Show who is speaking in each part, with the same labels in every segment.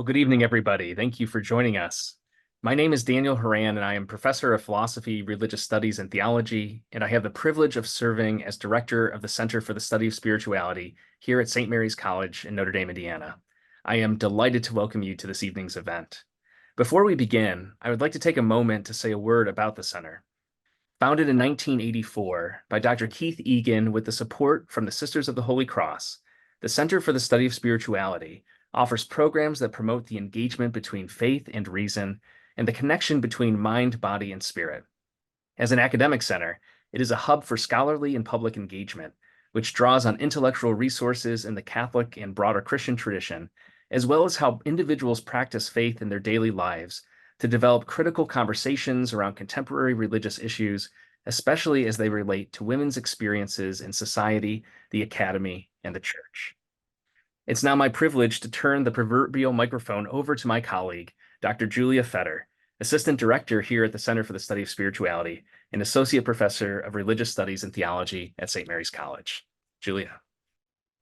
Speaker 1: Well, good evening, everybody. Thank you for joining us. My name is Daniel Horan, and I am professor of philosophy, religious studies, and theology, and I have the privilege of serving as director of the Center for the Study of Spirituality here at St. Mary's College in Notre Dame, Indiana. I am delighted to welcome you to this evening's event. Before we begin, I would like to take a moment to say a word about the center. Founded in 1984 by Dr. Keith Egan with the support from the Sisters of the Holy Cross, the Center for the Study of Spirituality offers programs that promote the engagement between faith and reason and the connection between mind, body, and spirit. As an academic center, it is a hub for scholarly and public engagement, which draws on intellectual resources in the Catholic and broader Christian tradition, as well as how individuals practice faith in their daily lives to develop critical conversations around contemporary religious issues, especially as they relate to women's experiences in society, the academy, and the church. It's now my privilege to turn the proverbial microphone over to my colleague, Dr. Julia Fetter, Assistant Director here at the Center for the Study of Spirituality and Associate Professor of Religious Studies and Theology at St. Mary's College. Julia.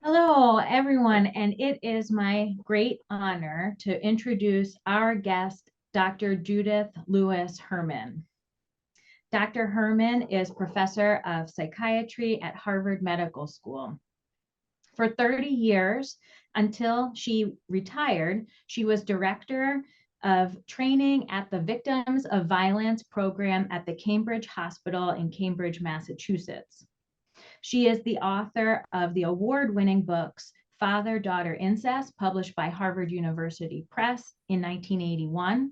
Speaker 2: Hello, everyone, and it is my great honor to introduce our guest, Dr. Judith Lewis Herman. Dr. Herman is Professor of Psychiatry at Harvard Medical School. For 30 years, until she retired, she was Director of Training at the Victims of Violence program at the Cambridge Hospital in Cambridge, Massachusetts. She is the author of the award-winning books Father-Daughter Incest, published by Harvard University Press in 1981,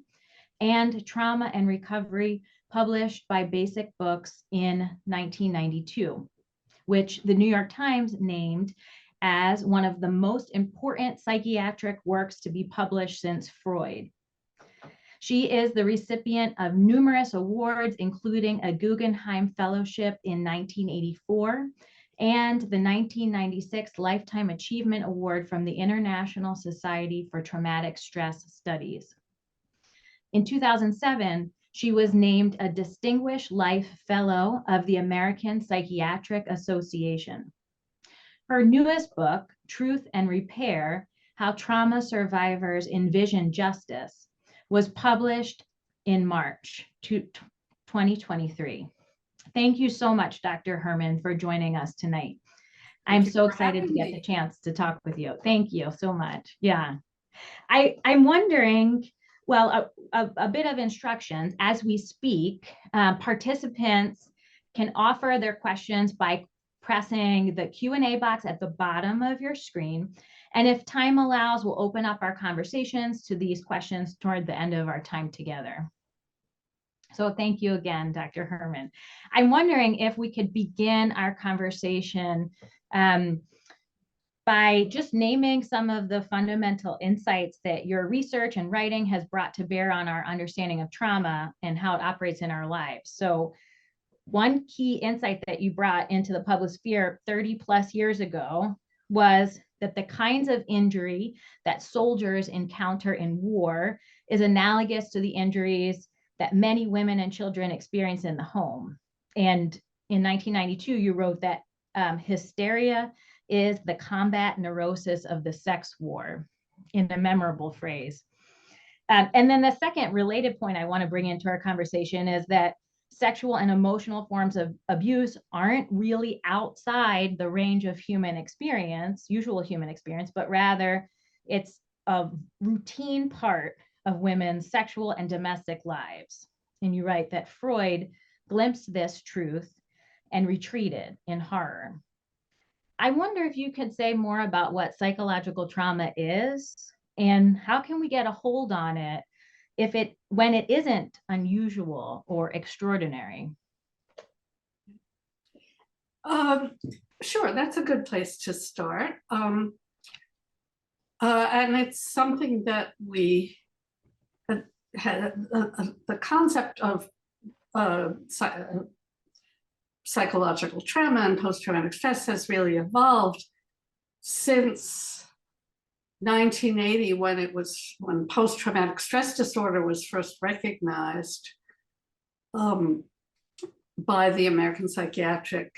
Speaker 2: and Trauma and Recovery, published by Basic Books in 1992, which the New York Times named as one of the most important psychiatric works to be published since Freud. She is the recipient of numerous awards, including a Guggenheim Fellowship in 1984 and the 1996 Lifetime Achievement Award from the International Society for Traumatic Stress Studies. In 2007, she was named a Distinguished Life Fellow of the American Psychiatric Association. Her newest book, Truth and Repair: How Trauma Survivors Envision Justice, was published in March 2023. Thank you so much, Dr. Herman, for joining us tonight. I'm so excited to get the chance to talk with you. Thank you so much. Yeah. I'm wondering, well, a bit of instructions as we speak. Participants can offer their questions by pressing the Q&A box at the bottom of your screen. And if time allows, we'll open up our conversations to these questions toward the end of our time together. So thank you again, Dr. Herman. I'm wondering if we could begin our conversation by just naming some of the fundamental insights that your research and writing has brought to bear on our understanding of trauma and how it operates in our lives. So one key insight that you brought into the public sphere 30 plus years ago was that the kinds of injury that soldiers encounter in war is analogous to the injuries that many women and children experience in the home. And in 1992, you wrote that hysteria is the combat neurosis of the sex war, in a memorable phrase. And then the second related point I want to bring into our conversation is that sexual and emotional forms of abuse aren't really outside the range of human experience, usual human experience, but rather it's a routine part of women's sexual and domestic lives. And you write that Freud glimpsed this truth and retreated in horror. I wonder if you could say more about what psychological trauma is and how can we get a hold on it when it isn't unusual or extraordinary?
Speaker 3: Sure, that's a good place to start. And it's something that we had, the concept of psychological trauma and post-traumatic stress has really evolved since 1980, when post-traumatic stress disorder was first recognized by the American Psychiatric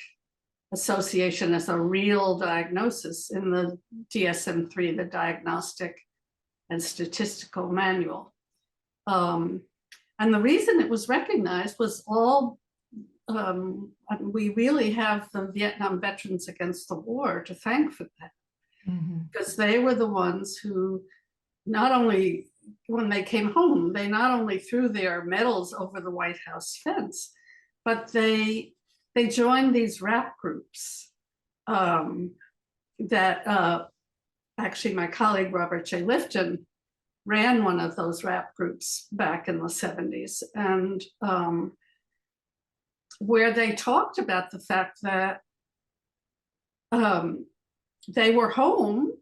Speaker 3: Association as a real diagnosis in the DSM-3, the Diagnostic and Statistical Manual. And the reason it was recognized was we really have the Vietnam Veterans Against the War to thank for that. Because they were the ones who not only, when they came home, they not only threw their medals over the White House fence, but they joined these rap groups that actually my colleague Robert J. Lifton ran one of those rap groups back in the 70s, and where they talked about the fact that they were home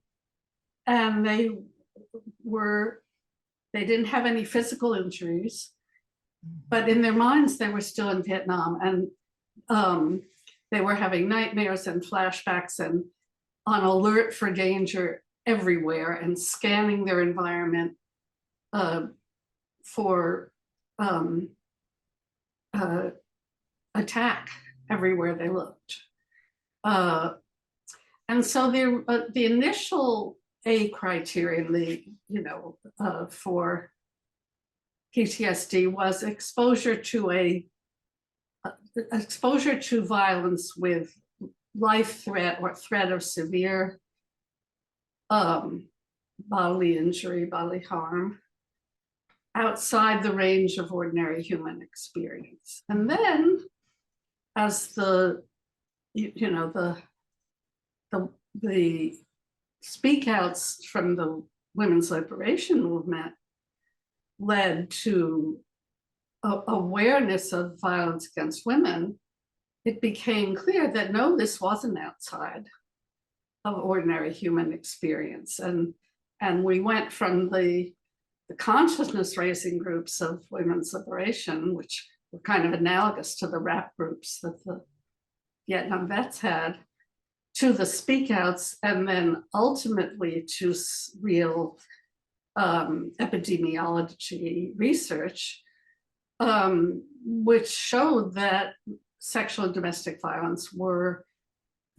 Speaker 3: and they didn't have any physical injuries, but in their minds they were still in Vietnam, and they were having nightmares and flashbacks and on alert for danger everywhere and scanning their environment for attack everywhere they looked. And so the initial A criterion, for PTSD was exposure to violence with life threat or threat of severe bodily injury, bodily harm, outside the range of ordinary human experience. And then, as the speak outs from the women's liberation movement led to awareness of violence against women, it became clear that no, this wasn't outside of ordinary human experience. And we went from the consciousness raising groups of women's liberation, which were kind of analogous to the rap groups that the Vietnam vets had, to the speak outs, and then ultimately to real epidemiology research, which showed that sexual and domestic violence were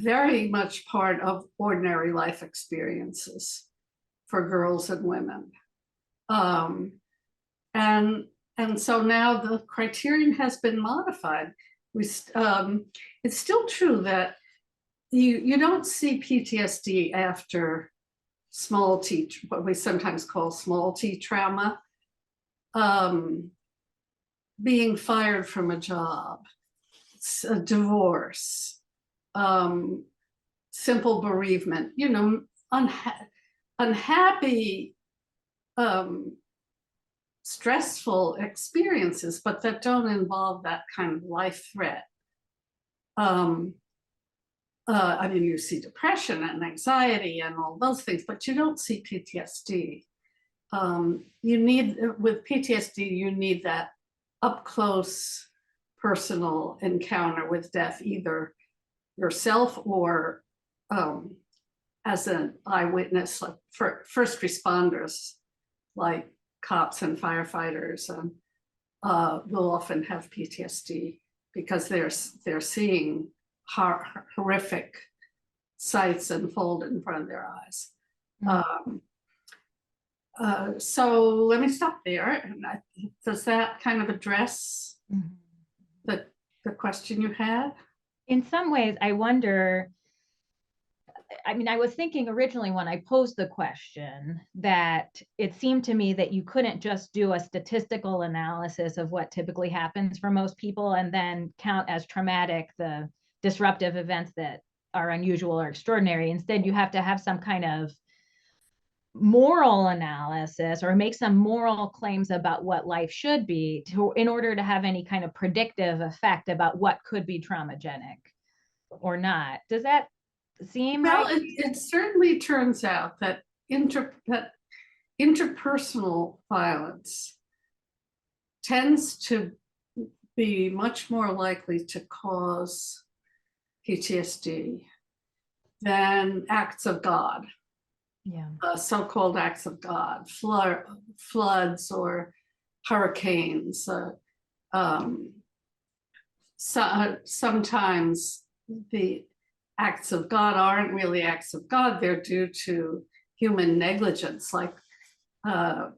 Speaker 3: very much part of ordinary life experiences for girls and women. And so now the criterion has been modified. It's still true that you don't see PTSD after small t, what we sometimes call small t trauma, being fired from a job, a divorce, simple bereavement, unhappy, stressful experiences, but that don't involve that kind of life threat. You see depression and anxiety and all those things, but you don't see PTSD. With PTSD, you need that up close personal encounter with death, either yourself or as an eyewitness, like for first responders, like cops and firefighters, will often have PTSD because they're seeing horrific sights unfold in front of their eyes. So let me stop there. And does that kind of address the question you had?
Speaker 2: In some ways, I wonder, I was thinking originally when I posed the question that it seemed to me that you couldn't just do a statistical analysis of what typically happens for most people and then count as traumatic the disruptive events that are unusual or extraordinary. Instead, you have to have some kind of moral analysis or make some moral claims about what life should be in order to have any kind of predictive effect about what could be traumagenic or not. Does that seem
Speaker 3: well,
Speaker 2: right?
Speaker 3: It certainly turns out that interpersonal violence tends to be much more likely to cause PTSD than acts of God.
Speaker 2: Yeah.
Speaker 3: So-called acts of God, floods or hurricanes. Sometimes the acts of God aren't really acts of God, they're due to human negligence, like the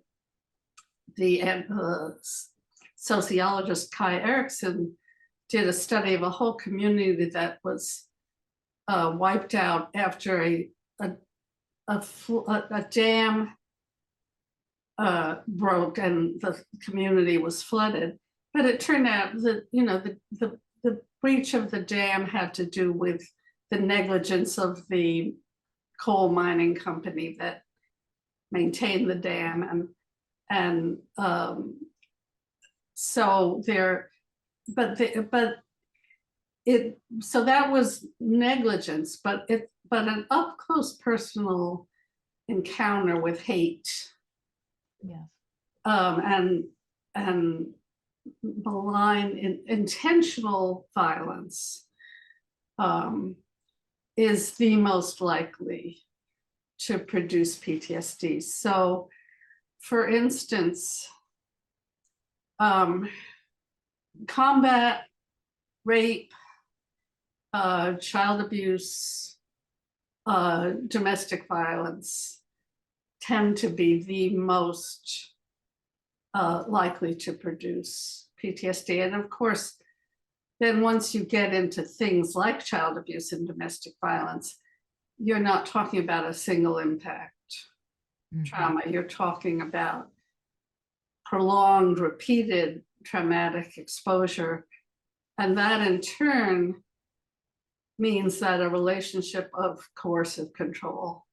Speaker 3: sociologist Kai Erikson did a study of a whole community that was wiped out after a dam broke and the community was flooded. But it turned out that, you know, the breach of the dam had to do with the negligence of the coal mining company that maintained the dam, and so there, so that was negligence, but an up close personal encounter with hate,
Speaker 2: Yes.
Speaker 3: And malign intentional violence is the most likely to produce PTSD. So, for instance, combat, rape, child abuse, domestic violence tend to be the most likely to produce PTSD. And of course, then once you get into things like child abuse and domestic violence, you're not talking about a single impact trauma. You're talking about prolonged, repeated traumatic exposure. And that in turn means that a relationship of coercive control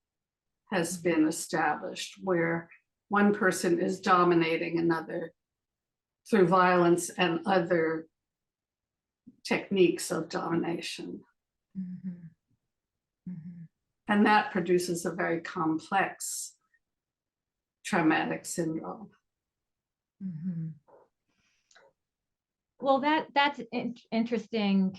Speaker 3: has been established, where one person is dominating another through violence and other techniques of domination. And that produces a very complex traumatic syndrome.
Speaker 2: Well, that's an interesting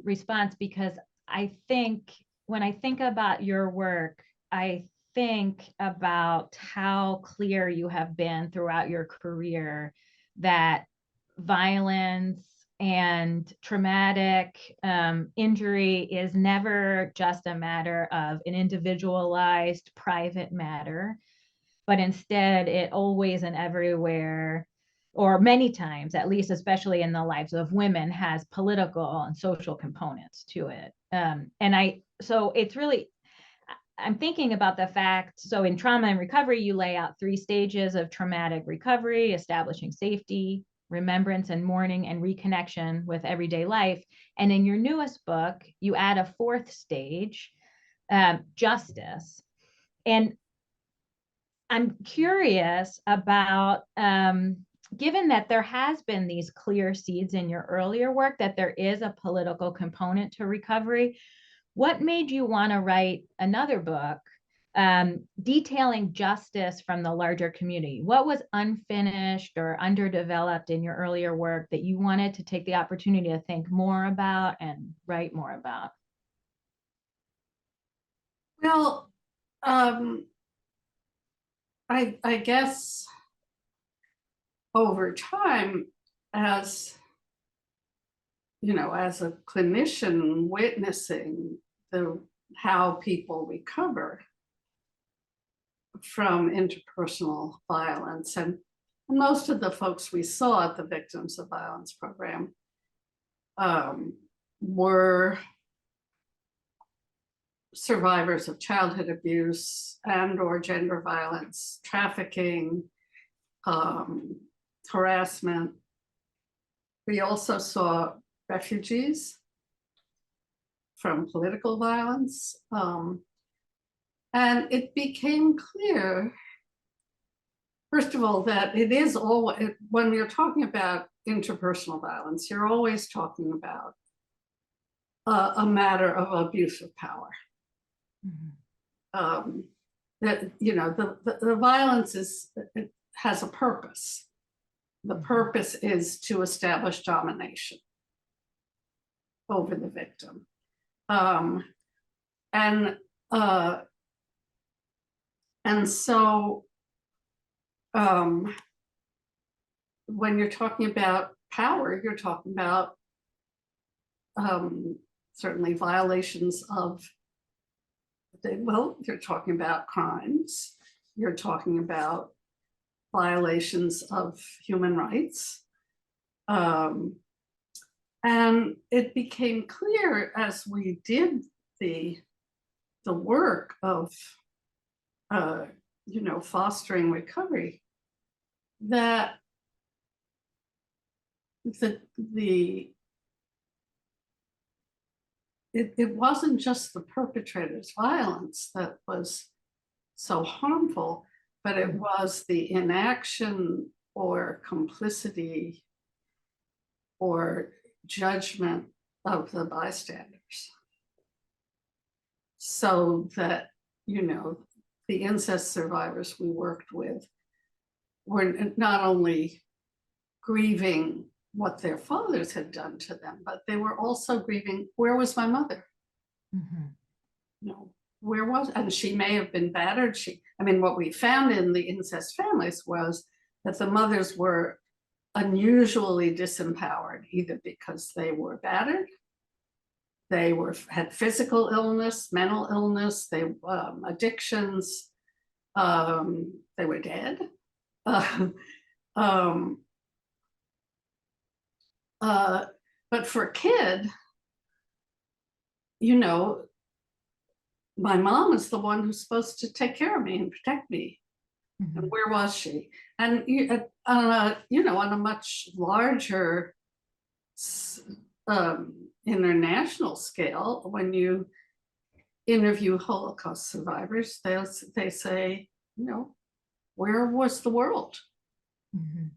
Speaker 2: response, because I think when I think about your work, I think about how clear you have been throughout your career that violence and traumatic injury is never just a matter of an individualized private matter, but instead it always and everywhere, or many times at least, especially in the lives of women, has political and social components to it. So it's really, I'm thinking about the fact, so in trauma and recovery, you lay out 3 stages of traumatic recovery: establishing safety, remembrance and mourning, and reconnection with everyday life. And in your newest book, you add a 4th stage, justice. And I'm curious about, given that there has been these clear seeds in your earlier work that there is a political component to recovery, what made you want to write another book detailing justice from the larger community? What was unfinished or underdeveloped in your earlier work that you wanted to take the opportunity to think more about and write more about?
Speaker 3: Well, I guess over time, as you know, as a clinician witnessing how people recover from interpersonal violence, and most of the folks we saw at the Victims of Violence program were survivors of childhood abuse and or gender violence, trafficking, harassment. We also saw refugees from political violence. And it became clear, first of all, that it is always, when you're talking about interpersonal violence, you're always talking about a matter of abuse of power. That, you know, the violence has a purpose. The purpose is to establish domination over the victim. And so when you're talking about power, you're talking about certainly violations of, well, you're talking about crimes, you're talking about violations of human rights. And it became clear as we did the work of fostering recovery that it wasn't just the perpetrator's violence that was so harmful, but it was the inaction or complicity or judgment of the bystanders. So that, the incest survivors we worked with were not only grieving what their fathers had done to them, but they were also grieving, where was my mother? Mm-hmm. Where was, and she may have been battered. What we found in the incest families was that the mothers were unusually disempowered, either because they were battered, they had physical illness, mental illness, they addictions, they were dead. But for a kid, my mom is the one who's supposed to take care of me and protect me. Mm-hmm. And where was she? And on a much larger international scale, when you interview Holocaust survivors, they say, where was the world? Mm-hmm.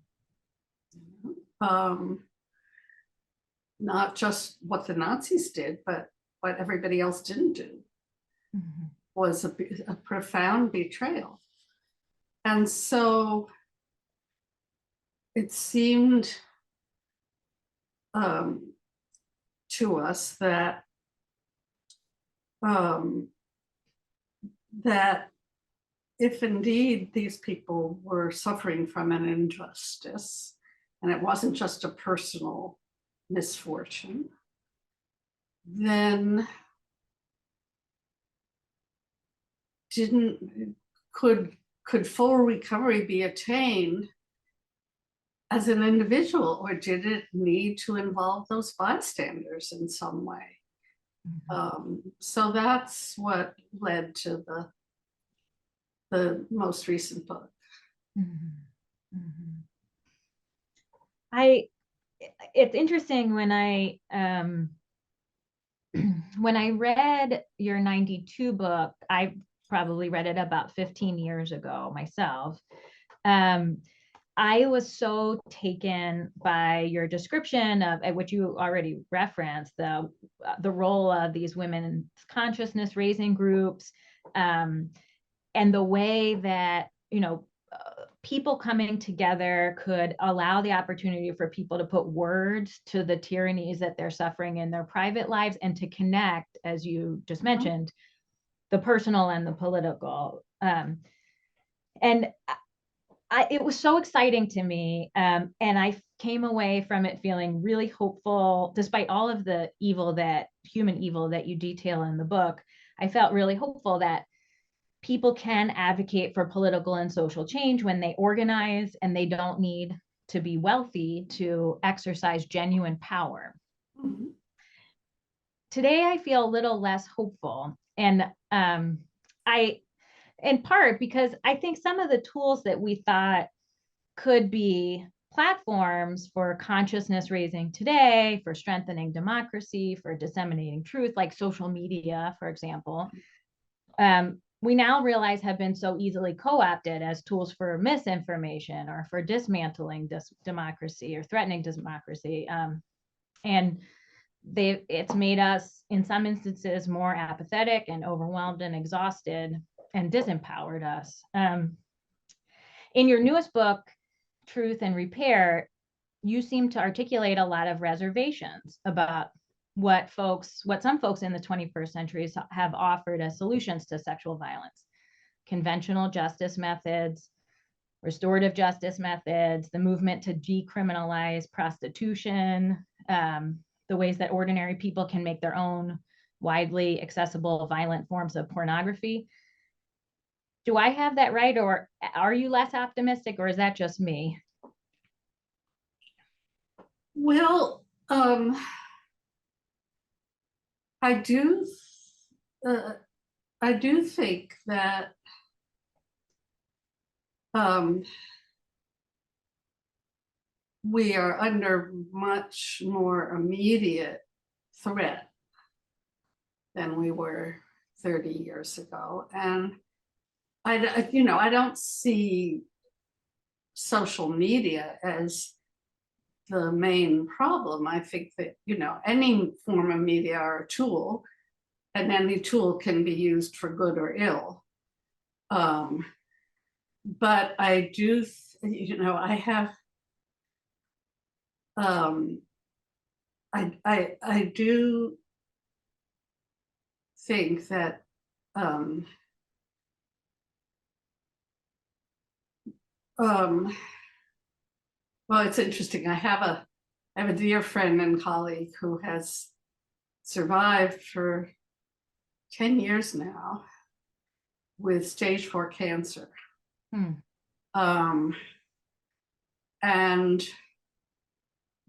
Speaker 3: Not just what the Nazis did, but what everybody else didn't do. Mm-hmm. Was a profound betrayal. And so it seemed to us that that if indeed these people were suffering from an injustice, and it wasn't just a personal misfortune, then could full recovery be attained as an individual, or did it need to involve those bystanders in some way? Mm-hmm. So that's what led to the most recent book.
Speaker 2: Mm-hmm. Mm-hmm. It's interesting when I read your 92 book, I probably read it about 15 years ago myself. I was so taken by your description of which you already referenced, the role of these women's consciousness raising groups, and the way that people coming together could allow the opportunity for people to put words to the tyrannies that they're suffering in their private lives, and to connect, as you just mentioned, the personal and the political. And it was so exciting to me. And I came away from it feeling really hopeful, despite all of the human evil that you detail in the book. I felt really hopeful that people can advocate for political and social change when they organize, and they don't need to be wealthy to exercise genuine power. Mm-hmm. Today, I feel a little less hopeful. And in part because I think some of the tools that we thought could be platforms for consciousness raising today, for strengthening democracy, for disseminating truth, like social media, for example, we now realize have been so easily co-opted as tools for misinformation or for dismantling democracy or threatening democracy. And it's made us, in some instances, more apathetic and overwhelmed and exhausted, and disempowered us. In your newest book, Truth and Repair, you seem to articulate a lot of reservations about what some folks in the 21st century have offered as solutions to sexual violence: conventional justice methods, restorative justice methods, the movement to decriminalize prostitution, the ways that ordinary people can make their own widely accessible violent forms of pornography. Do I have that right, or are you less optimistic, or is that just me?
Speaker 3: Well, I do, uh, I do think that we are under much more immediate threat than we were 30 years ago. And I don't see social media as the main problem. I think that, any form of media are a tool, and any tool can be used for good or ill. But I do, I have, I do think that well, it's interesting. I have a dear friend and colleague who has survived for 10 years now with stage 4 cancer. And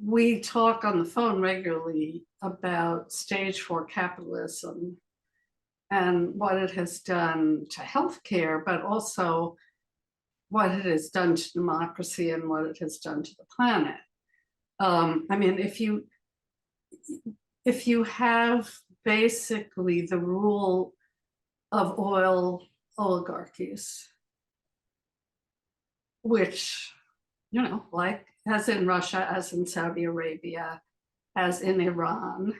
Speaker 3: we talk on the phone regularly about stage 4 capitalism and what it has done to healthcare, but also what it has done to democracy and what it has done to the planet. I mean, if you have basically the rule of oil oligarchies, which, like as in Russia, as in Saudi Arabia, as in Iran,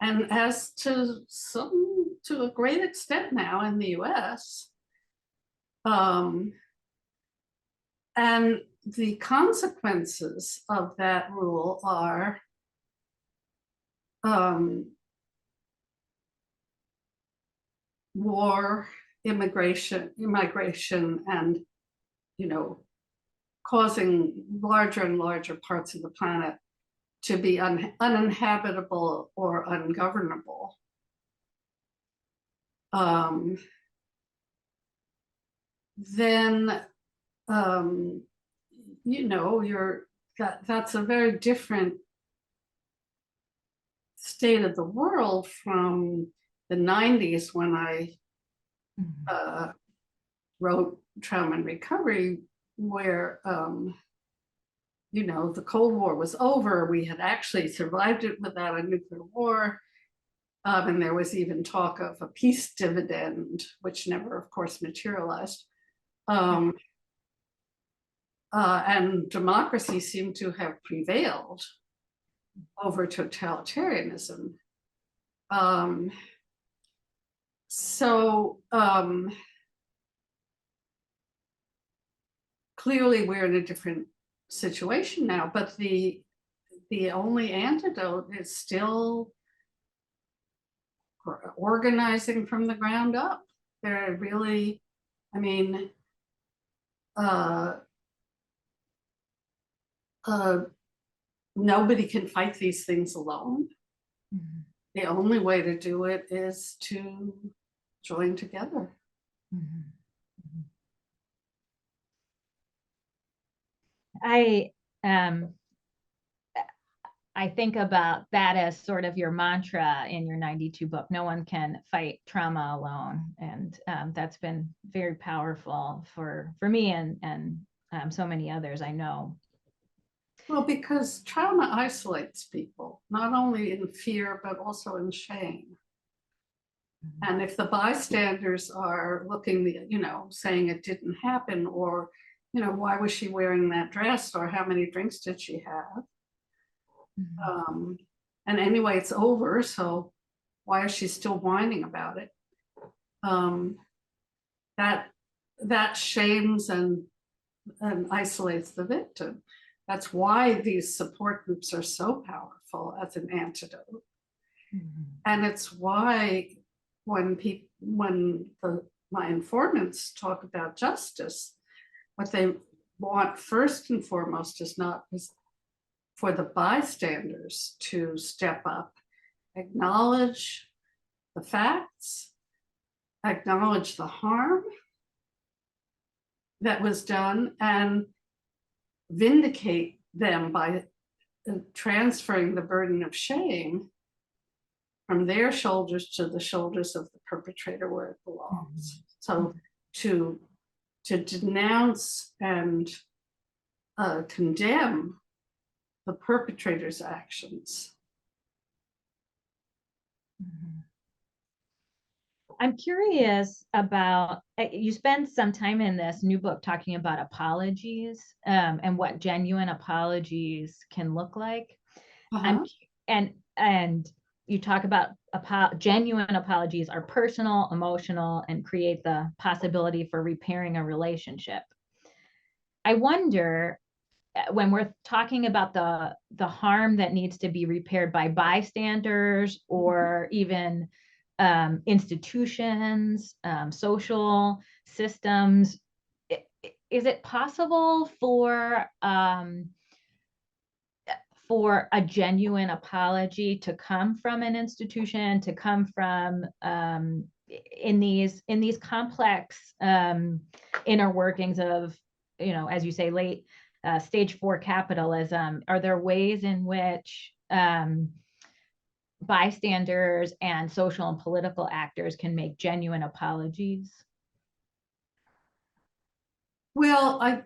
Speaker 3: and as to a great extent now in the US, and the consequences of that rule are war, immigration, and, causing larger and larger parts of the planet to be uninhabitable or ungovernable. Then that's a very different state of the world from the 90s when I wrote Trauma and Recovery, where the Cold War was over. We had actually survived it without a nuclear war. And there was even talk of a peace dividend, which never, of course, materialized. And democracy seemed to have prevailed over totalitarianism. Clearly we're in a different situation now, but the only antidote is still organizing from the ground up. They're really, nobody can fight these things alone. The only way to do it is to join together.
Speaker 2: I think about that as sort of your mantra in your 92 book. No one can fight trauma alone. And that's been very powerful for me and so many others I know.
Speaker 3: Well, because trauma isolates people, not only in fear, but also in shame. And if the bystanders are looking, saying it didn't happen, or, why was she wearing that dress, or how many drinks did she have? And anyway, it's over, so why is she still whining about it? That shames and isolates the victim. That's why these support groups are so powerful as an antidote. And it's why when my informants talk about justice, what they want first and foremost is for the bystanders to step up, acknowledge the facts, acknowledge the harm, that was done and vindicate them by transferring the burden of shame from their shoulders to the shoulders of the perpetrator where it belongs. So to denounce and condemn the perpetrator's actions.
Speaker 2: I'm curious about, you spend some time in this new book talking about apologies, and what genuine apologies can look like. And you talk about genuine apologies are personal, emotional, and create the possibility for repairing a relationship. I wonder, when we're talking about the harm that needs to be repaired by bystanders or even institutions, social systems, is it possible for a genuine apology to come from an institution, to come from in these complex inner workings of, as you say, late stage 4 capitalism? Are there ways in which bystanders and social and political actors can make genuine apologies?
Speaker 3: Well, I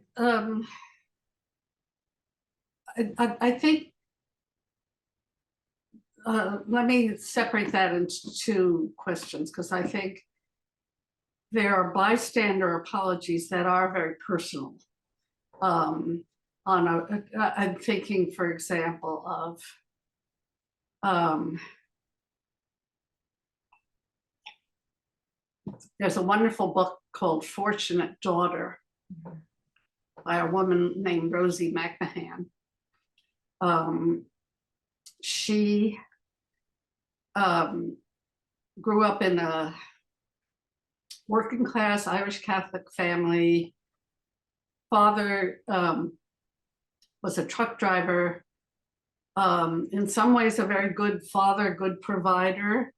Speaker 3: think, let me separate that into two questions, because I think there are bystander apologies that are very personal. I'm thinking, for example, of there's a wonderful book called Fortunate Daughter by a woman named Rosie McMahon. She grew up in a working class Irish Catholic family. Father was a truck driver. In some ways, a very good father, good provider,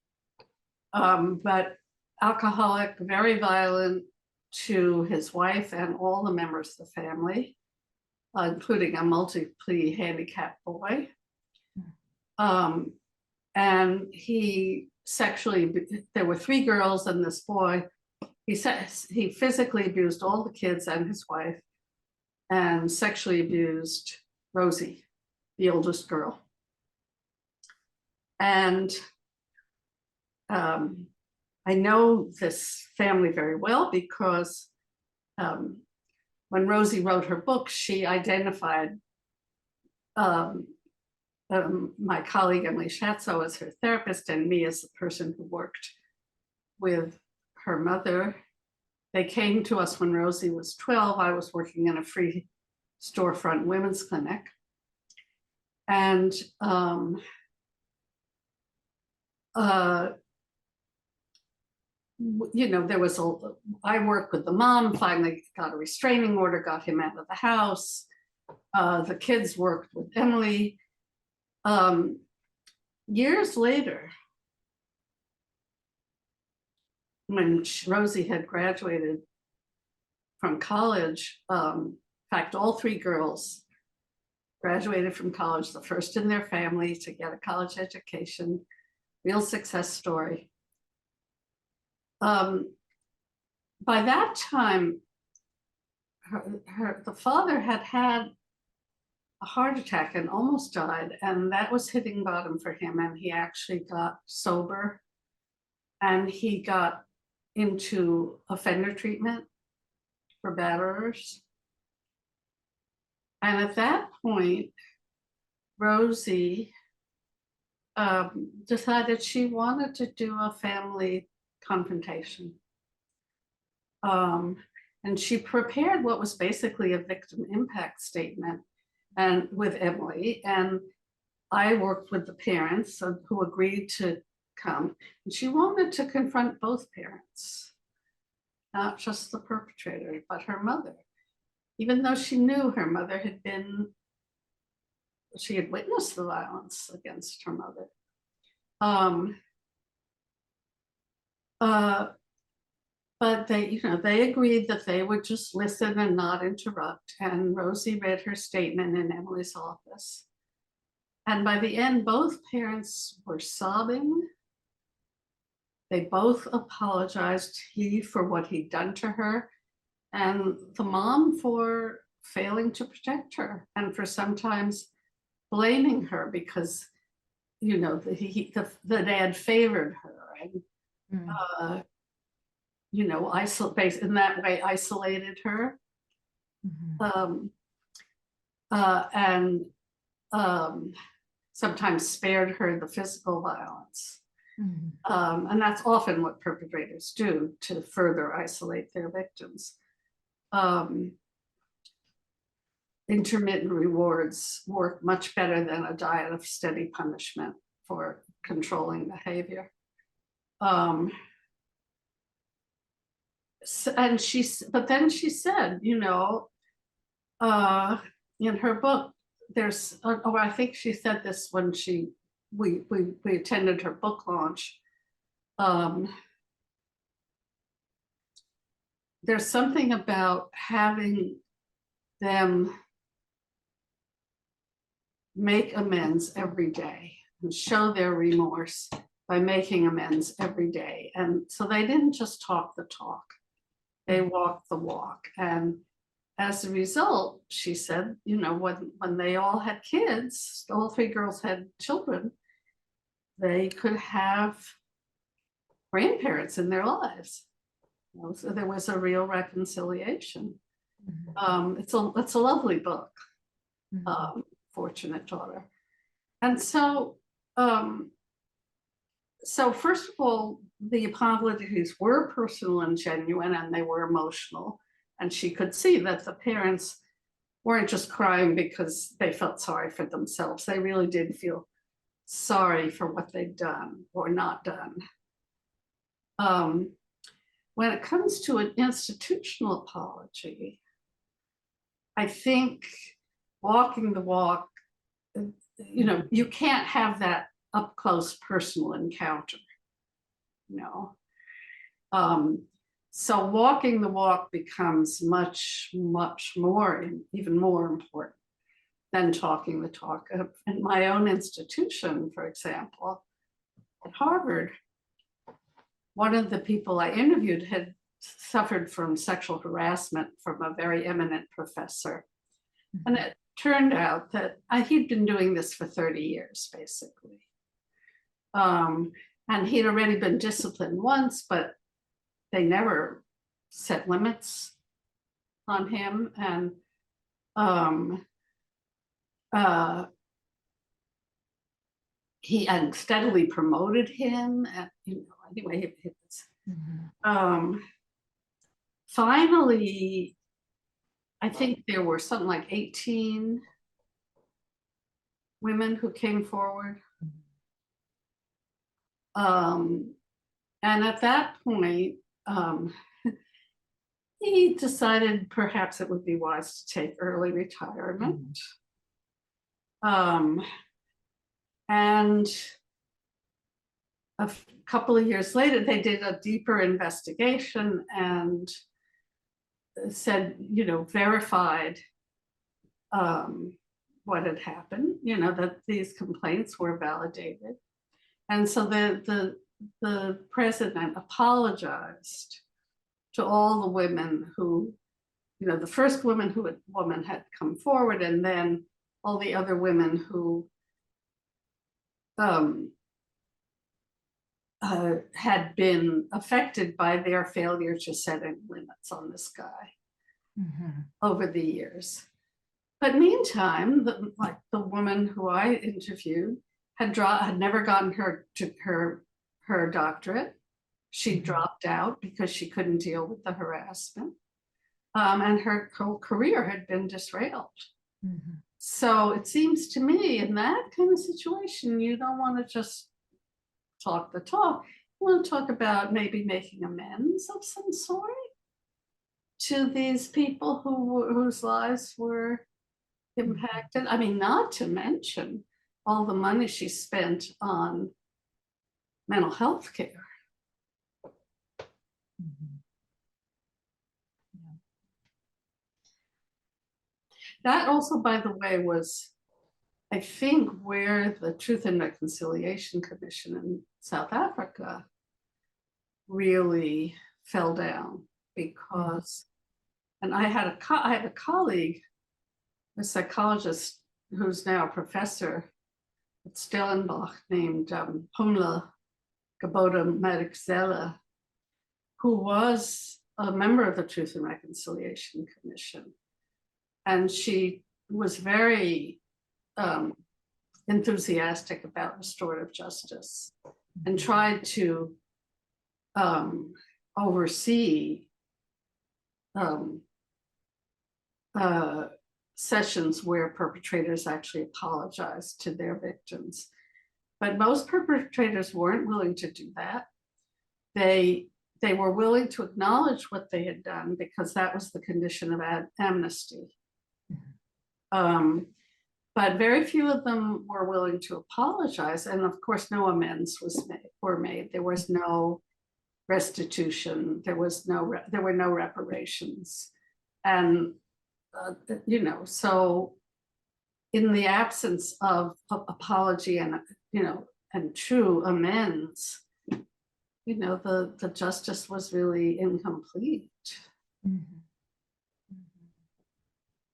Speaker 3: but alcoholic, very violent to his wife and all the members of the family, including a multiply handicapped boy. And he sexually, there were 3 girls and this boy. He says he physically abused all the kids and his wife, and sexually abused Rosie, the oldest girl. And I know this family very well because when Rosie wrote her book, she identified my colleague Emily Schatzow as her therapist and me as the person who worked with her mother. They came to us when Rosie was 12. I was working in a free storefront women's clinic. And there was I worked with the mom, finally got a restraining order, got him out of the house. The kids worked with Emily. Years later, when Rosie had graduated from college, in fact, all 3 girls graduated from college, the first in their family to get a college education, real success story. By that time, the father had had a heart attack and almost died, and that was hitting bottom for him, and he actually got sober, and he got into offender treatment for batterers. And at that point, Rosie decided she wanted to do a family confrontation. And she prepared what was basically a victim impact statement and with Emily. And I worked with the parents who agreed to come. And she wanted to confront both parents, not just the perpetrator, but her mother. Even though she knew her mother she had witnessed the violence against her mother. But they agreed that they would just listen and not interrupt. And Rosie read her statement in Emily's office. And by the end, both parents were sobbing. They both apologized, he for what he'd done to her, and the mom for failing to protect her, and for sometimes blaming her because, the dad favored her and, in that way isolated her. And sometimes spared her the physical violence. And that's often what perpetrators do to further isolate their victims. Intermittent rewards work much better than a diet of steady punishment for controlling behavior. But then she said, in her book, I think she said this when we attended her book launch. There's something about having them make amends every day and show their remorse by making amends every day. And so they didn't just talk the talk, they walked the walk. And as a result, she said, when they all had kids, all three girls had children, they could have grandparents in their lives. So there was a real reconciliation. It's a lovely book, Fortunate Daughter. And so first of all, the apologies were personal and genuine, and they were emotional. And she could see that the parents weren't just crying because they felt sorry for themselves. They really did feel sorry for what they'd done or not done. When it comes to an institutional apology, I think walking the walk, you can't have that up close personal encounter, So walking the walk becomes much, much more, even more important than talking the talk. In my own institution, for example, at Harvard, one of the people I interviewed had suffered from sexual harassment from a very eminent professor. And it turned out that he'd been doing this for 30 years, basically. And he'd already been disciplined once, but they never set limits on him. And he steadily promoted him. And, anyway, finally, I think there were something like 18 women who came forward. And at that point, he decided perhaps it would be wise to take early retirement. And a couple of years later, they did a deeper investigation and said, verified what had happened, that these complaints were validated. And so the president apologized to all the women who, the first woman had come forward, and then all the other women who had been affected by their failure to set any limits on this guy over the years. But meantime, the woman who I interviewed had never gotten her doctorate. She dropped out because she couldn't deal with the harassment. And her whole career had been disrailed. So it seems to me, in that kind of situation, you don't want to just talk the talk. You want to talk about maybe making amends of some sort to these people whose lives were impacted. I mean, not to mention all the money she spent on mental health care. that also, by the way, was, I think, where the Truth and Reconciliation Commission in South Africa really fell down, because, and I had a colleague, a psychologist who's now a professor at Stellenbosch, named Pumla Gabota-Madikizela, who was a member of the Truth and Reconciliation Commission. And she was very enthusiastic about restorative justice and tried to oversee sessions where perpetrators actually apologized to their victims. But most perpetrators weren't willing to do that. They were willing to acknowledge what they had done, because that was the condition of amnesty. But very few of them were willing to apologize. And of course, no amends were made. There was no restitution. There were no reparations. And, you know, so in the absence of apology and, you know, and true amends, you know, the justice was really incomplete.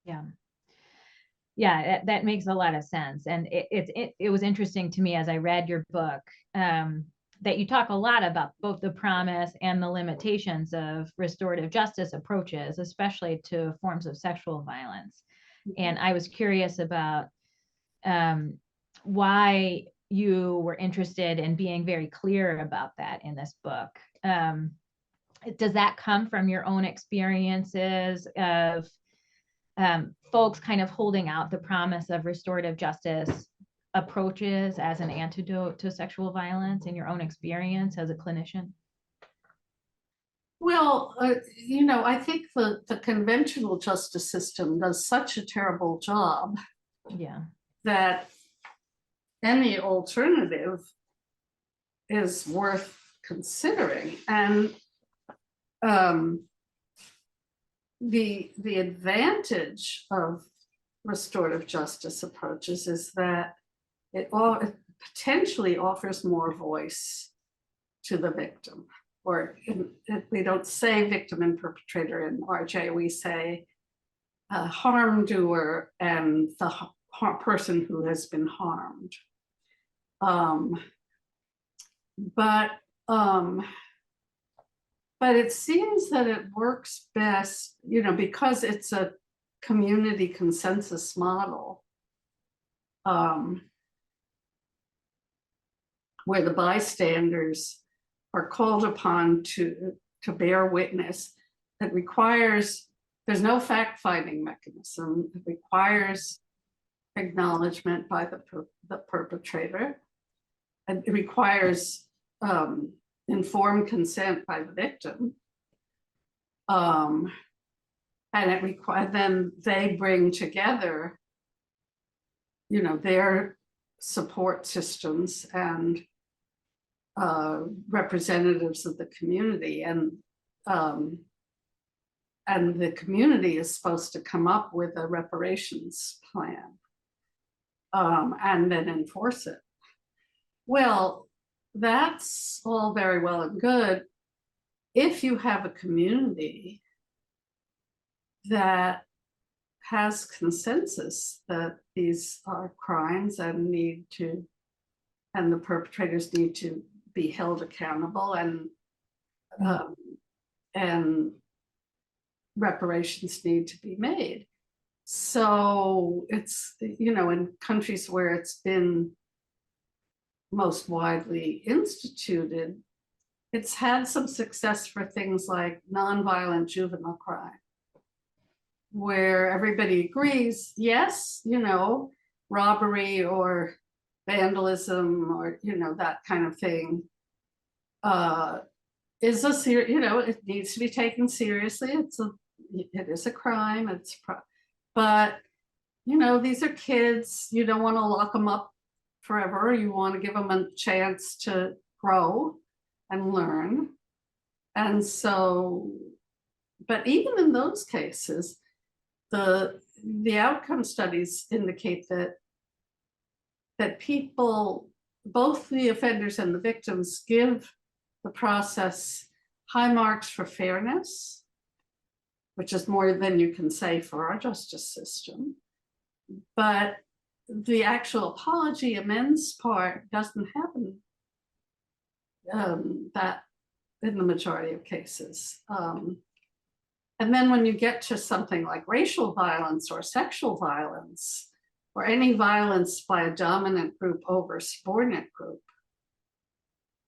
Speaker 2: Yeah. Yeah, that makes a lot of sense. And it was interesting to me as I read your book, that you talk a lot about both the promise and the limitations of restorative justice approaches, especially to forms of sexual violence. And I was curious about why you were interested in being very clear about that in this book. Does that come from your own experiences of folks kind of holding out the promise of restorative justice approaches as an antidote to sexual violence in your own experience as a clinician?
Speaker 3: Well, you know, I think the conventional justice system does such a terrible job,
Speaker 2: Yeah, that
Speaker 3: any alternative is worth considering. And the advantage of restorative justice approaches is that it potentially offers more voice to the victim. Or we don't say victim and perpetrator in RJ, we say harm doer and the person who has been harmed. But it seems that it works best, you know, because it's a community consensus model, where the bystanders are called upon to bear witness. That requires, there's no fact-finding mechanism. It requires acknowledgement by the perpetrator. And it requires informed consent by the victim. And then they bring together, you know, their support systems and representatives of the community, and the community is supposed to come up with a reparations plan and then enforce it. Well, that's all very well and good if you have a community that has consensus that these are crimes and the perpetrators need to be held accountable, and reparations need to be made. So it's, you know, in countries where it's been most widely instituted, it's had some success for things like nonviolent juvenile crime, where everybody agrees, yes, you know, robbery or vandalism or, you know, that kind of thing is you know, it needs to be taken seriously. It is a crime. But, you know, these are kids. You don't want to lock them up forever. You want to give them a chance to grow and learn. And so, but even in those cases, the outcome studies indicate that people, both the offenders and the victims, give the process high marks for fairness, which is more than you can say for our justice system. But the actual apology amends part doesn't happen that in the majority of cases. And then when you get to something like racial violence or sexual violence, or any violence by a dominant group over a subordinate group,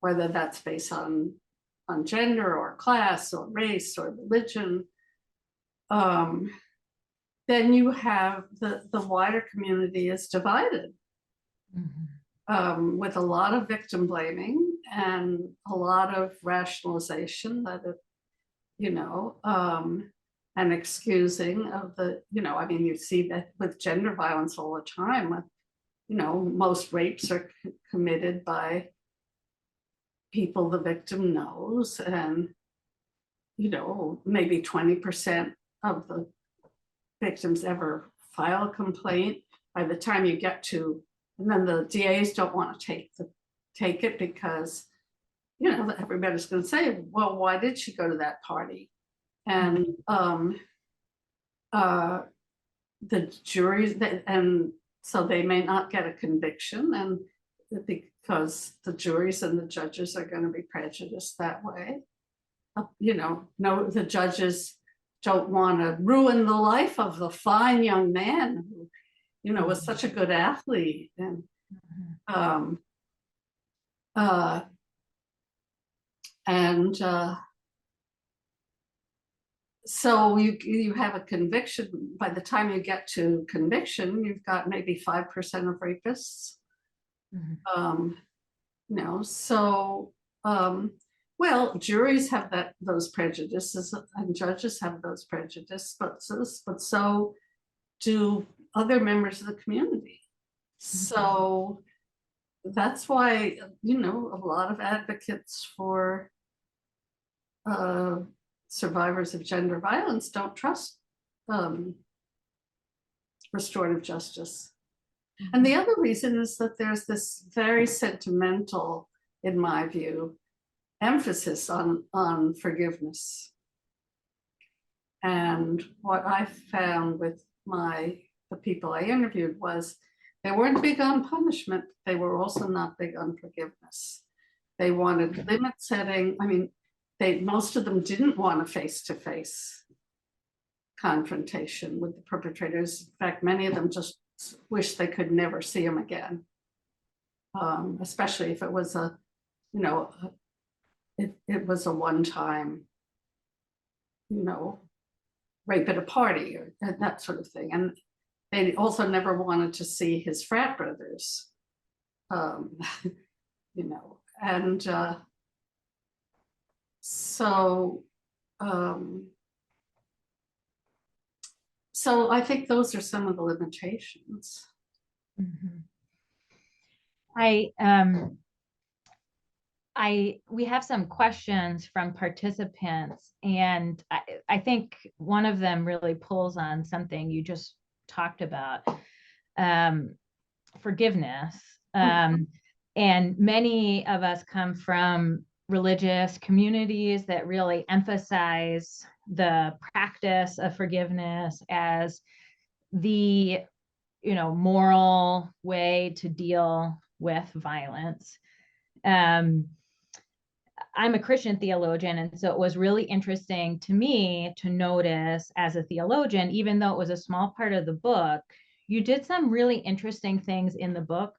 Speaker 3: whether that's based on gender or class or race or religion, then you have the wider community is divided, with a lot of victim blaming and a lot of rationalization that it, and excusing of the, I mean, you see that with gender violence all the time. With, most rapes are committed by people the victim knows, and maybe 20% of the victims ever file a complaint. By the time you get to, and then the DAs don't want to take it because everybody's going to say, well, why did she go to that party? And the juries, and so they may not get a conviction, and because the juries and the judges are going to be prejudiced that way. No, the judges don't want to ruin the life of the fine young man who, was such a good athlete. And so you have a conviction. By the time you get to conviction, you've got maybe 5% of rapists. Well, juries have those prejudices, and judges have those prejudices, but so do other members of the community. So that's why, a lot of advocates for survivors of gender violence don't trust restorative justice. And the other reason is that there's this very sentimental, in my view, emphasis on forgiveness. And what I found with the people I interviewed was they weren't big on punishment. They were also not big on forgiveness. They wanted limit setting. I mean, most of them didn't want a face-to-face confrontation with the perpetrators. In fact, many of them just wish they could never see them again, especially if it was it was a one-time, rape at a party or that sort of thing. And they also never wanted to see his frat brothers, and so I think those are some of the limitations.
Speaker 2: We have some questions from participants, and I think one of them really pulls on something you just talked about, forgiveness. And many of us come from religious communities that really emphasize the practice of forgiveness as the, moral way to deal with violence. I'm a Christian theologian, and so it was really interesting to me to notice as a theologian, even though it was a small part of the book, you did some really interesting things in the book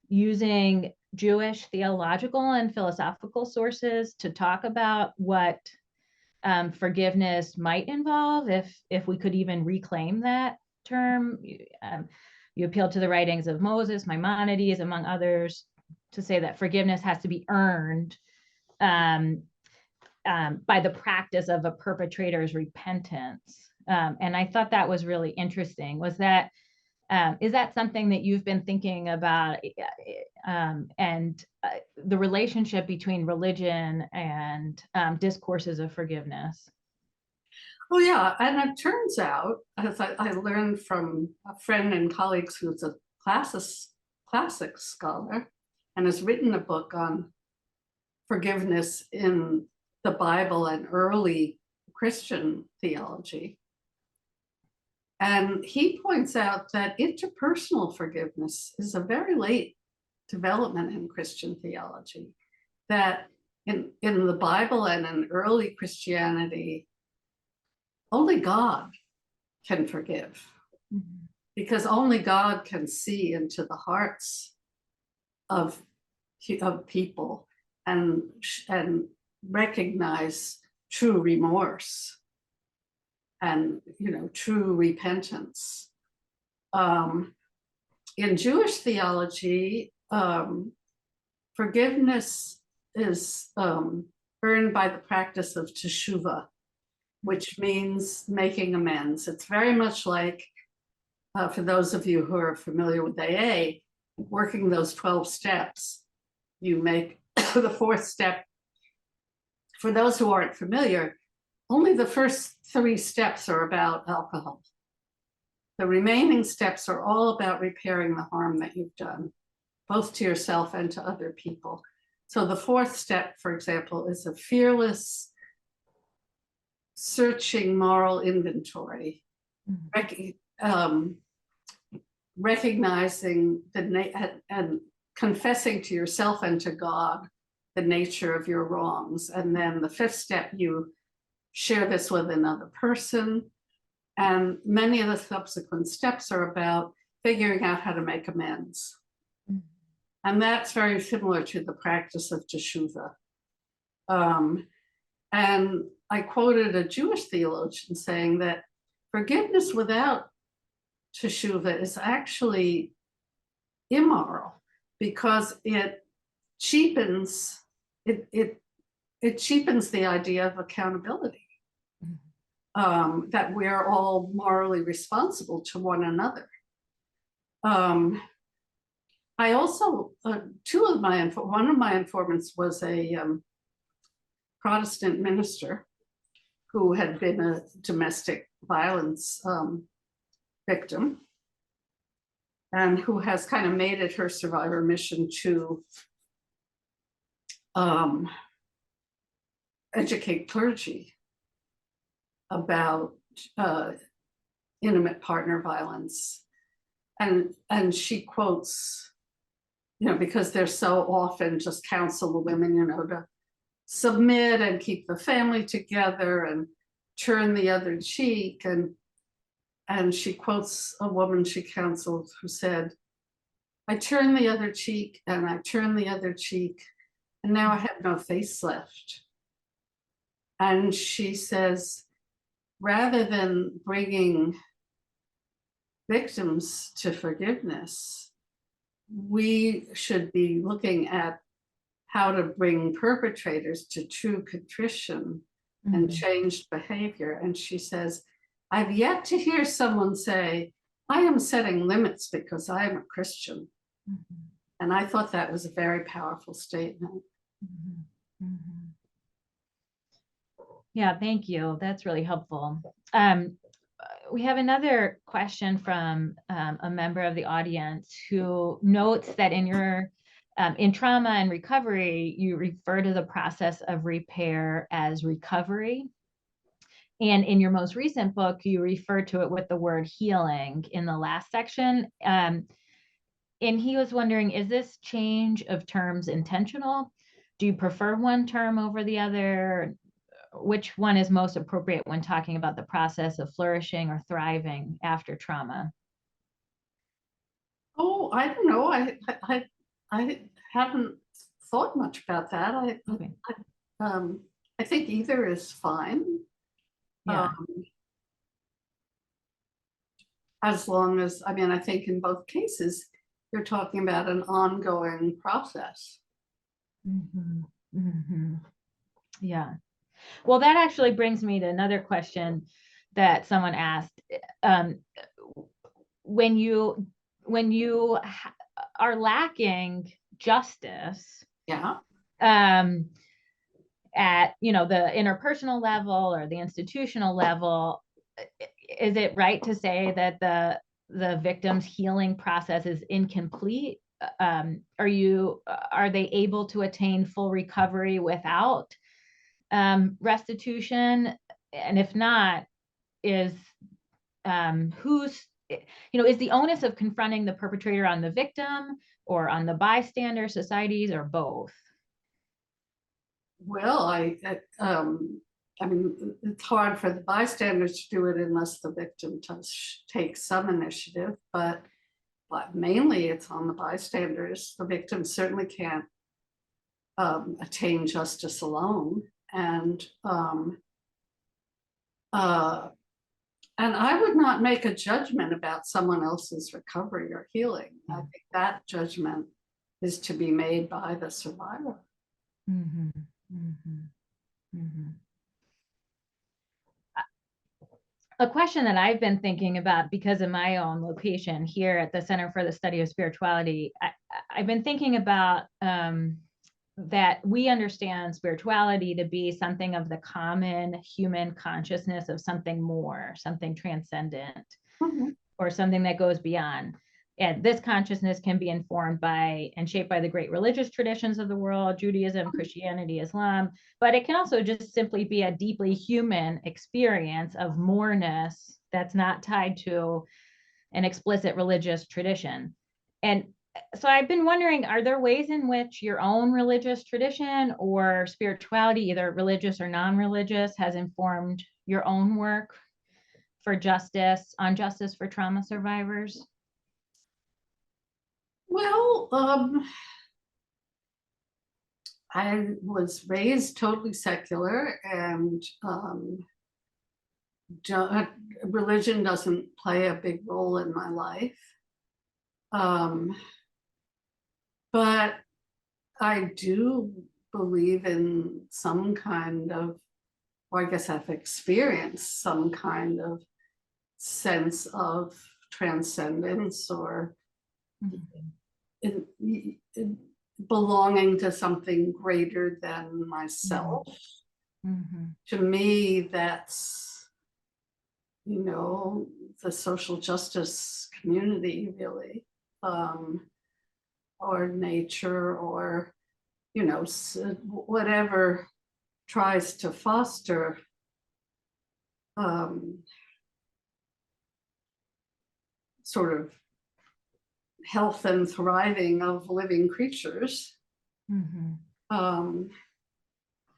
Speaker 2: using Jewish theological and philosophical sources to talk about what forgiveness might involve, if we could even reclaim that term. You appealed to the writings of Moses, Maimonides, among others, to say that forgiveness has to be earned by the practice of a perpetrator's repentance. And I thought that was really interesting. Is that something that you've been thinking about, and the relationship between religion and discourses of forgiveness?
Speaker 3: Oh, yeah. And it turns out, as I learned from a friend and colleagues who's a classics scholar and has written a book on forgiveness in the Bible and early Christian theology. And he points out that interpersonal forgiveness is a very late development in Christian theology, that in the Bible and in early Christianity, only God can forgive, because only God can see into the hearts of people and recognize true remorse and true repentance. In Jewish theology, forgiveness is earned by the practice of teshuvah, which means making amends. It's very much like, for those of you who are familiar with AA, working those 12 steps, you make the fourth step. For those who aren't familiar, only the first 3 steps are about alcohol. The remaining steps are all about repairing the harm that you've done, both to yourself and to other people. So the fourth step, for example, is a fearless, searching moral inventory, recognizing and confessing to yourself and to God the nature of your wrongs. And then the fifth step, you share this with another person. And many of the subsequent steps are about figuring out how to make amends. And that's very similar to the practice of teshuvah. And I quoted a Jewish theologian saying that forgiveness without teshuvah is actually immoral, because it cheapens it cheapens the idea of accountability, that we're all morally responsible to one another. I also, one of my informants was a Protestant minister who had been a domestic violence victim, and who has kind of made it her survivor mission to educate clergy about intimate partner violence. And she quotes, because they're so often just counsel the women, to submit and keep the family together and turn the other cheek. And she quotes a woman she counseled who said, "I turn the other cheek and I turn the other cheek, and now I have no face left." And she says, rather than bringing victims to forgiveness, we should be looking at how to bring perpetrators to true contrition and changed behavior. And she says, "I've yet to hear someone say, I am setting limits because I am a Christian." And I thought that was a very powerful statement.
Speaker 2: Yeah, thank you. That's really helpful. We have another question from a member of the audience who notes that in your in trauma and recovery, you refer to the process of repair as recovery. And in your most recent book, you refer to it with the word healing in the last section. And he was wondering, is this change of terms intentional? Do you prefer one term over the other? Which one is most appropriate when talking about the process of flourishing or thriving after trauma?
Speaker 3: Oh, I don't know. I haven't thought much about that. I think either is fine.
Speaker 2: Yeah.
Speaker 3: As long as, I think in both cases, you're talking about an ongoing process.
Speaker 2: Yeah. Well, that actually brings me to another question that someone asked. When you are lacking justice,
Speaker 3: Yeah.
Speaker 2: at, you know, the interpersonal level or the institutional level, is it right to say that the victim's healing process is incomplete? Are they able to attain full recovery without restitution? And if not, is who's, you know, is the onus of confronting the perpetrator on the victim or on the bystander societies, or both?
Speaker 3: Well, I mean, it's hard for the bystanders to do it unless the victim takes some initiative, but mainly it's on the bystanders. The victim certainly can't attain justice alone. And I would not make a judgment about someone else's recovery or healing. I think that judgment is to be made by the survivor.
Speaker 2: Mm-hmm. Mm-hmm. Mm-hmm. A question that I've been thinking about because of my own location here at the Center for the Study of Spirituality, I've been thinking about that we understand spirituality to be something of the common human consciousness of something more, something transcendent, or something that goes beyond. And this consciousness can be informed by and shaped by the great religious traditions of the world, Judaism, Christianity, Islam, but it can also just simply be a deeply human experience of moreness that's not tied to an explicit religious tradition. And so I've been wondering, are there ways in which your own religious tradition or spirituality, either religious or non-religious, has informed your own work for justice, on justice for trauma survivors?
Speaker 3: Well, I was raised totally secular, and religion doesn't play a big role in my life. But I do believe in some kind of, or I guess I've experienced some kind of sense of transcendence, or in belonging to something greater than myself. To me, that's, you know, the social justice community, really, or nature, or, you know, whatever tries to foster sort of health and thriving of living creatures.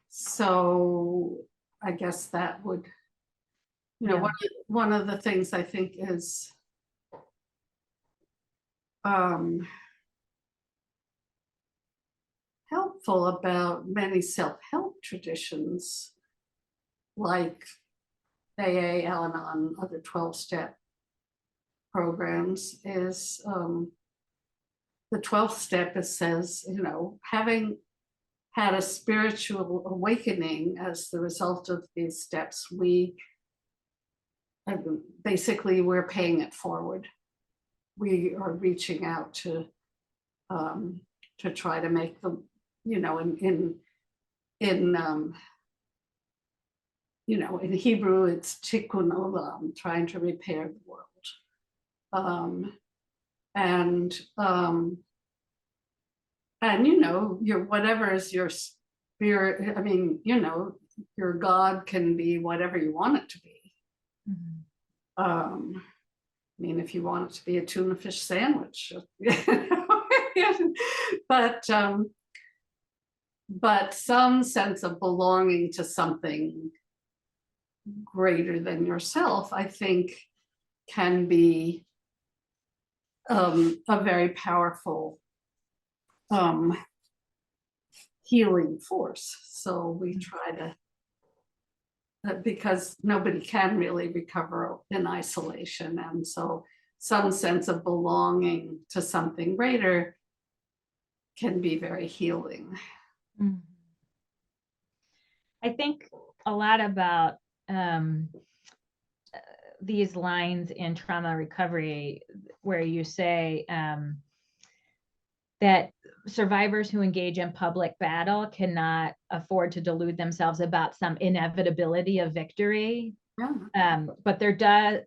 Speaker 3: So I guess that would, you know, one of the things I think is helpful about many self-help traditions like AA, Al-Anon, other 12-step programs is the 12th step. It says, you know, having had a spiritual awakening as the result of these steps, we're paying it forward. We are reaching out to try to make them, you know, in you know, in Hebrew it's tikkun olam, trying to repair the world. And you know, whatever is your spirit, I mean, you know, your God can be whatever you want it to be. I mean, if you want it to be a tuna fish sandwich, but some sense of belonging to something greater than yourself, I think, can be a very powerful healing force. So we try to, because nobody can really recover in isolation, and so some sense of belonging to something greater can be very healing.
Speaker 2: I think a lot about these lines in trauma recovery where you say that survivors who engage in public battle cannot afford to delude themselves about some inevitability of victory. But there does,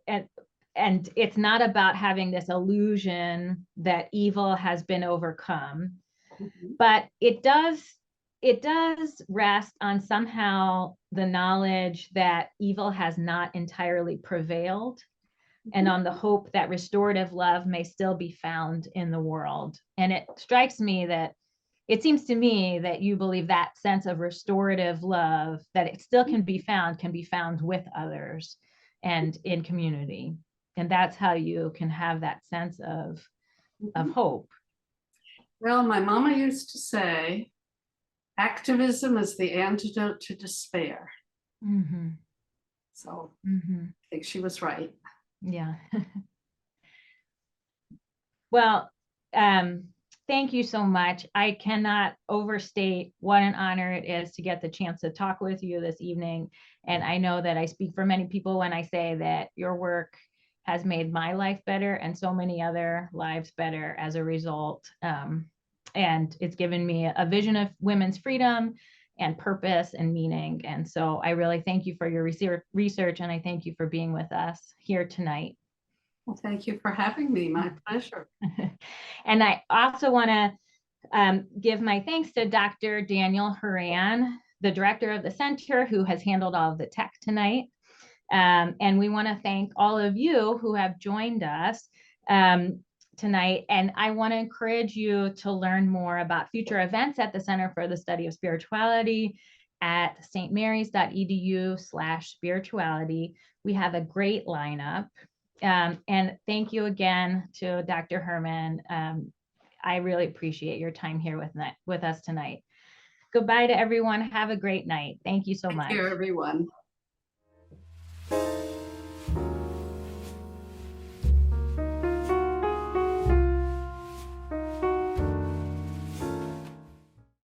Speaker 2: and it's not about having this illusion that evil has been overcome, but it does rest on somehow the knowledge that evil has not entirely prevailed, and on the hope that restorative love may still be found in the world. And it strikes me that it seems to me that you believe that sense of restorative love, that it still can be found with others and in community. And that's how you can have that sense of hope.
Speaker 3: Well, my mama used to say, activism is the antidote to despair.
Speaker 2: Mm-hmm.
Speaker 3: So
Speaker 2: Mm-hmm.
Speaker 3: I think she was right.
Speaker 2: Yeah. Well, thank you so much. I cannot overstate what an honor it is to get the chance to talk with you this evening. And I know that I speak for many people when I say that your work has made my life better and so many other lives better as a result. And it's given me a vision of women's freedom and purpose and meaning. And so I really thank you for your research, and I thank you for being with us here tonight.
Speaker 3: Well, thank you for having me. My pleasure.
Speaker 2: And I also want to give my thanks to Dr. Daniel Herman, the director of the center, who has handled all of the tech tonight. And we want to thank all of you who have joined us tonight. And I want to encourage you to learn more about future events at the Center for the Study of Spirituality at stmarys.edu/spirituality. We have a great lineup. And thank you again to Dr. Herman. I really appreciate your time here with us tonight. Goodbye to everyone. Have a great night. Thank you so much.
Speaker 3: Thank you, everyone.